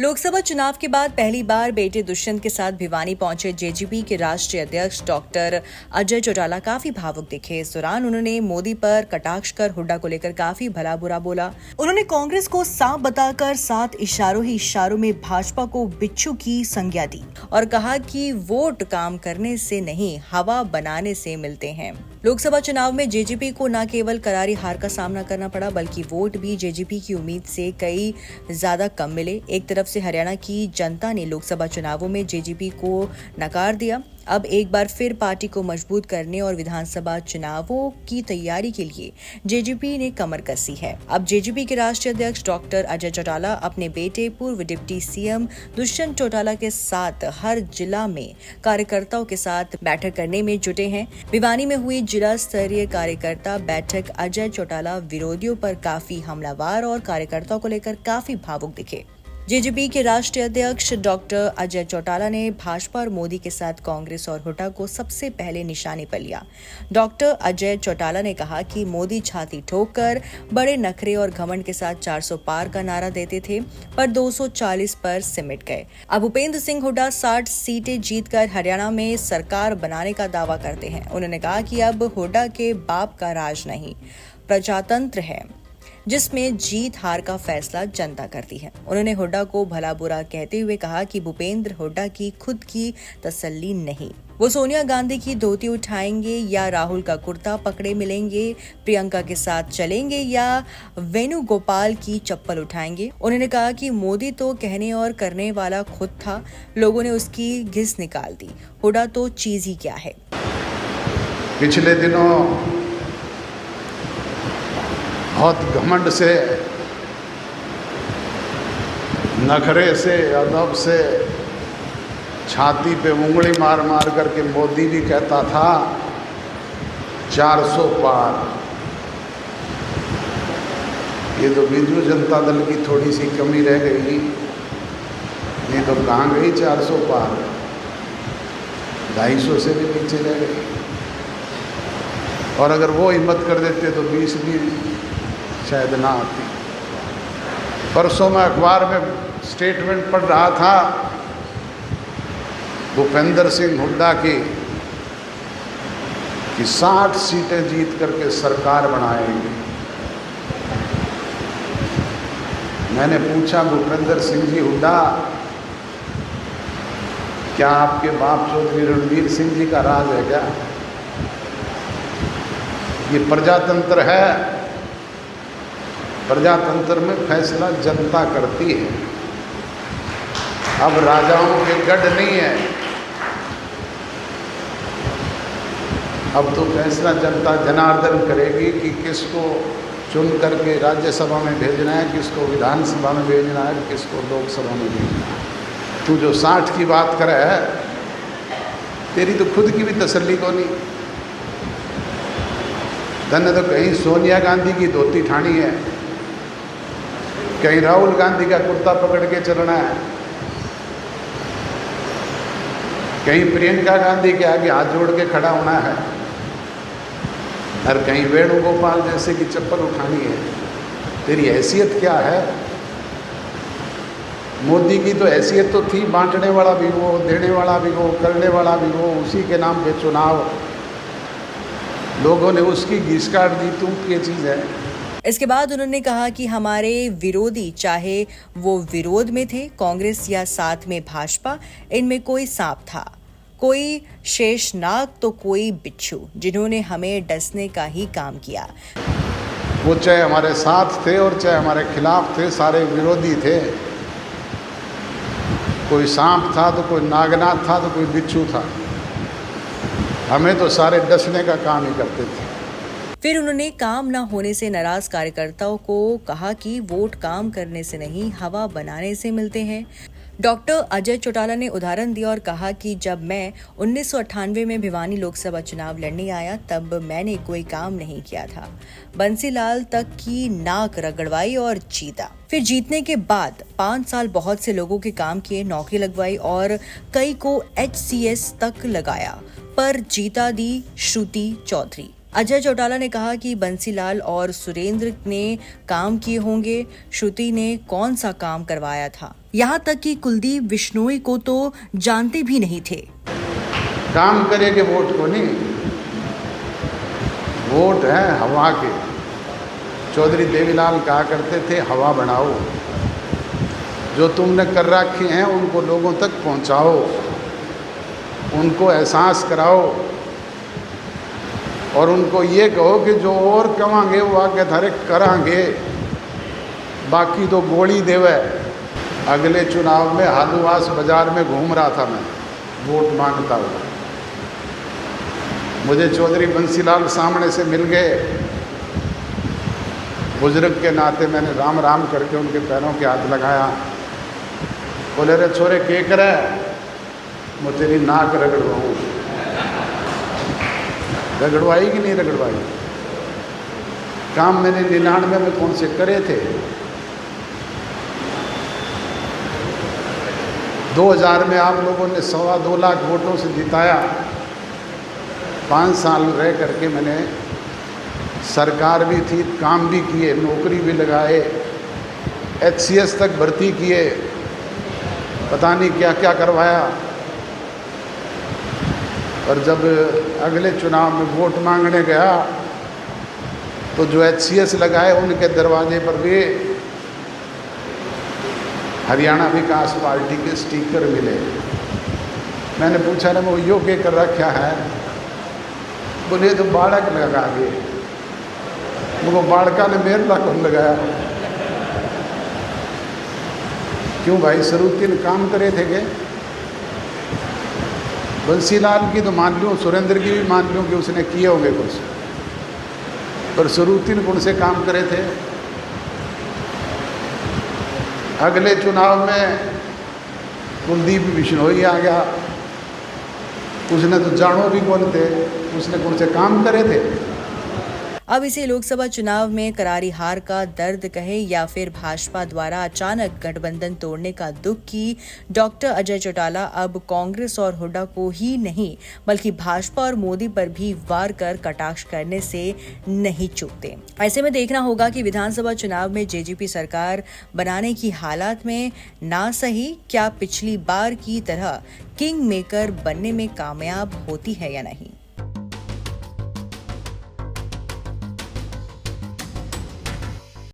लोकसभा चुनाव के बाद पहली बार बेटे दुष्यंत के साथ भिवानी पहुंचे जेजेपी के राष्ट्रीय अध्यक्ष डॉक्टर अजय चौटाला काफी भावुक दिखे। इस दौरान उन्होंने मोदी पर कटाक्ष कर हुड्डा को लेकर काफी भला बुरा बोला। उन्होंने कांग्रेस को सांप बताकर 7 इशारों में भाजपा को बिच्छू की संज्ञा दी और कहा कि वोट काम करने से नहीं, हवा बनाने से मिलते हैं। लोकसभा चुनाव में जेजेपी को न केवल करारी हार का सामना करना पड़ा, बल्कि वोट भी जेजेपी की उम्मीद से कई ज्यादा कम मिले। एक तरफ से हरियाणा की जनता ने लोकसभा चुनावों में जेजेपी को नकार दिया। अब एक बार फिर पार्टी को मजबूत करने और विधानसभा चुनावों की तैयारी के लिए जेजेपी ने कमर कसी है। अब जेजेपी के राष्ट्रीय अध्यक्ष डॉक्टर अजय चौटाला अपने बेटे पूर्व डिप्टी सीएम दुष्यंत चौटाला के साथ हर जिला में कार्यकर्ताओं के साथ बैठक करने में जुटे हैं। भिवानी में हुई जिला स्तरीय कार्यकर्ता बैठक अजय चौटाला विरोधियों पर काफी हमलावर और कार्यकर्ताओं को लेकर काफी भावुक दिखे। जेजेपी के राष्ट्रीय अध्यक्ष डॉक्टर अजय चौटाला ने भाजपा और मोदी के साथ कांग्रेस और हुड्डा को सबसे पहले निशाने पर लिया। डॉक्टर अजय चौटाला ने कहा कि मोदी छाती ठोककर बड़े नखरे और घमंड के साथ 400 पार का नारा देते थे, पर 240 पर सिमट गए। अब भूपेंद्र सिंह हुड्डा 60 सीटें जीतकर हरियाणा में सरकार बनाने का दावा करते हैं। उन्होंने कहा कि अब हुड्डा के बाप का राज नहीं, प्रजातंत्र है, जिसमें जीत हार का फैसला जनता करती है। उन्होंने हुड्डा को भला बुरा कहते हुए कहा कि भूपेंद्र हुड्डा की खुद की तसल्ली नहीं, वो सोनिया गांधी की धोती उठाएंगे या राहुल का कुर्ता पकड़े मिलेंगे, प्रियंका के साथ चलेंगे या वेणुगोपाल की चप्पल उठाएंगे। उन्होंने कहा कि मोदी तो कहने और करने वाला खुद था, लोगों ने उसकी घिस निकाल दी, हुड्डा तो चीज ही क्या है। पिछले दिनों बहुत घमंड से, नखरे से, अदब से छाती पे उंगली मार मार करके मोदी भी कहता था 400 पार। ये तो बीजू जनता दल की थोड़ी सी कमी रह गई, ये तो कहाँ गई 400 पार, 250 से भी नीचे रह गई। और अगर वो हिम्मत कर देते तो 20 भी शायद ना आती। परसों मैं अखबार में स्टेटमेंट पढ़ रहा था भूपेंद्र सिंह हुड्डा की कि 60 सीटें जीत करके सरकार बनाएंगे। मैंने पूछा, भूपेंद्र सिंह जी हुड्डा, क्या आपके बाप चौधरी रणवीर सिंह जी का राज है क्या? ये प्रजातंत्र है, प्रजातंत्र में फैसला जनता करती है। अब राजाओं के गढ़ नहीं है, अब तो फैसला जनता जनार्दन करेगी कि किसको चुन करके राज्यसभा में भेजना है, किसको विधानसभा में भेजना है, किसको लोकसभा में भेजना है। तू जो 60 की बात करे है, तेरी तो खुद की भी तसल्ली को नहीं। तन्ने तो कहीं सोनिया गांधी की धोती ठानी है, कहीं राहुल गांधी का कुर्ता पकड़ के चलना है, कहीं प्रियंका गांधी के आगे हाथ जोड़ के खड़ा होना है, और कहीं वेणुगोपाल जैसे की चप्पल उठानी है। तेरी हैसियत क्या है? मोदी की तो हैसियत तो थी, बांटने वाला भी वो, देने वाला भी वो, करने वाला भी वो, उसी के नाम पे चुनाव, लोगों ने उसकी घीस काट दी। तू ये चीज़ है। इसके बाद उन्होंने कहा कि हमारे विरोधी, चाहे वो विरोध में थे कांग्रेस या साथ में भाजपा, इनमें कोई सांप था, कोई शेषनाग तो कोई बिच्छू, जिन्होंने हमें डसने का ही काम किया। वो चाहे हमारे साथ थे और चाहे हमारे खिलाफ थे, सारे विरोधी थे। कोई सांप था तो कोई नागनाथ था तो कोई बिच्छू था, हमें तो सारे डसने का काम ही करते थे। फिर उन्होंने काम न होने से नाराज कार्यकर्ताओं को कहा कि वोट काम करने से नहीं, हवा बनाने से मिलते हैं। डॉक्टर अजय चौटाला ने उदाहरण दिया और कहा कि जब मैं 1998 में भिवानी लोकसभा चुनाव लड़ने आया, तब मैंने कोई काम नहीं किया था, बंसीलाल तक की नाक रगड़वाई और जीता। फिर जीतने के बाद 5 साल बहुत से लोगों के काम किए, नौकरी लगवाई और कई को HCS तक लगाया, पर जीता दी श्रुति चौधरी। अजय चौटाला ने कहा कि बंसीलाल और सुरेंद्र ने काम किए होंगे, श्रुति ने कौन सा काम करवाया था। यहाँ तक कि कुलदीप बिश्नोई को तो जानते भी नहीं थे। काम करेंगे वोट को नहीं, वोट है हवा के। चौधरी देवीलाल कहा करते थे हवा बनाओ, जो तुमने कर रखे हैं उनको लोगों तक पहुंचाओ, उनको एहसास कराओ और उनको ये कहो कि जो और कमांगे वो आगे थारे करांगे, बाकी तो गोली देवे। अगले चुनाव में हालूवास बाजार में घूम रहा था मैं वोट मांगता हुआ, मुझे चौधरी बंसीलाल सामने से मिल गए। बुजुर्ग के नाते मैंने राम राम करके उनके पैरों के हाथ लगाया। बोले रे छोरे के करे, मैं तेरी नाक रगड़वाऊँ। रगड़वाई कि नहीं रगड़वाई? काम मैंने 99 में कौन से करे थे, 2000 में आप लोगों ने 2.25 लाख वोटों से जिताया। 5 साल रह करके मैंने सरकार भी थी, काम भी किए, नौकरी भी लगाए, HCS तक भर्ती किए, पता नहीं क्या क्या करवाया। और जब अगले चुनाव में वोट मांगने गया तो जो HCS लगाए उनके दरवाजे पर भी हरियाणा विकास पार्टी के स्टिकर मिले। मैंने पूछा ना वो यो के कर रखा है, बोले तो बाड़क लगा गए। वो बाड़का ने मेरे ला कौन लगाया? क्यों भाई, सरूतीन काम करे थे के? बंसीलाल की तो मान लूँ, सुरेंद्र की भी मान लूँ कि उसने किए होंगे कुछ, पर सरूतीन कौन से काम करे थे? अगले चुनाव में कुलदीप बिश्नोई आ गया, उसने तो जानो भी कौन थे, उसने कौन से काम करे थे? अब इसे लोकसभा चुनाव में करारी हार का दर्द कहे या फिर भाजपा द्वारा अचानक गठबंधन तोड़ने का दुख की डॉक्टर अजय चौटाला अब कांग्रेस और हुड्डा को ही नहीं बल्कि भाजपा और मोदी पर भी वार कर कटाक्ष करने से नहीं चूकते। ऐसे में देखना होगा कि विधानसभा चुनाव में जेजेपी सरकार बनाने की हालात में ना सही क्या पिछली बार की तरह किंग मेकर बनने में कामयाब होती है या नहीं।